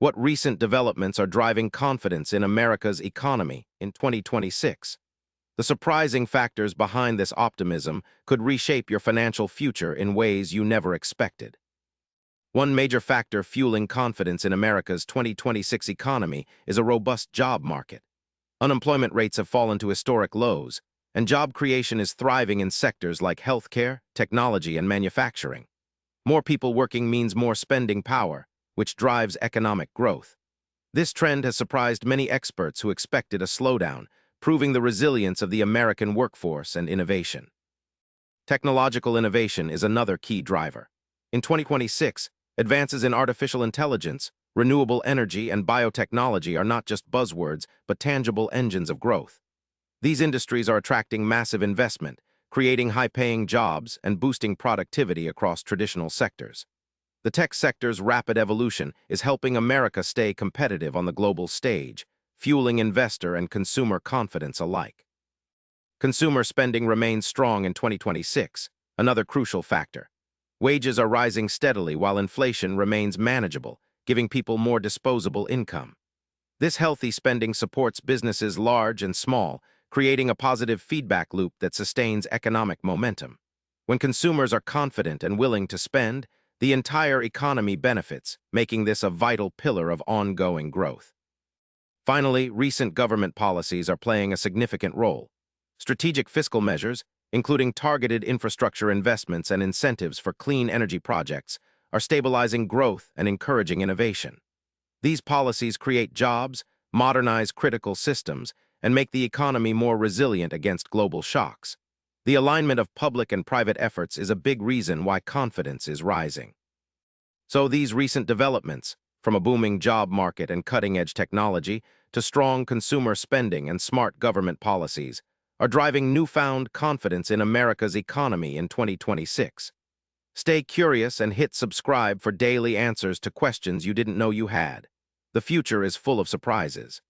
What recent developments are driving confidence in America's economy in 2026? The surprising factors behind this optimism could reshape your financial future in ways you never expected. One major factor fueling confidence in America's 2026 economy is a robust job market. Unemployment rates have fallen to historic lows, and job creation is thriving in sectors like healthcare, technology, and manufacturing. More people working means more spending power, which drives economic growth. This trend has surprised many experts who expected a slowdown, proving the resilience of the American workforce and innovation. Technological innovation is another key driver. In 2026, advances in artificial intelligence, renewable energy, and biotechnology are not just buzzwords, but tangible engines of growth. These industries are attracting massive investment, creating high-paying jobs, and boosting productivity across traditional sectors. The tech sector's rapid evolution is helping America stay competitive on the global stage, fueling investor and consumer confidence alike. Consumer spending remains strong in 2026, another crucial factor. Wages are rising steadily while inflation remains manageable, giving people more disposable income. This healthy spending supports businesses large and small, creating a positive feedback loop that sustains economic momentum. When consumers are confident and willing to spend, the entire economy benefits, making this a vital pillar of ongoing growth. Finally, recent government policies are playing a significant role. Strategic fiscal measures, including targeted infrastructure investments and incentives for clean energy projects, are stabilizing growth and encouraging innovation. These policies create jobs, modernize critical systems, and make the economy more resilient against global shocks. The alignment of public and private efforts is a big reason why confidence is rising. So these recent developments, from a booming job market and cutting-edge technology to strong consumer spending and smart government policies, are driving newfound confidence in America's economy in 2026. Stay curious and hit subscribe for daily answers to questions you didn't know you had. The future is full of surprises.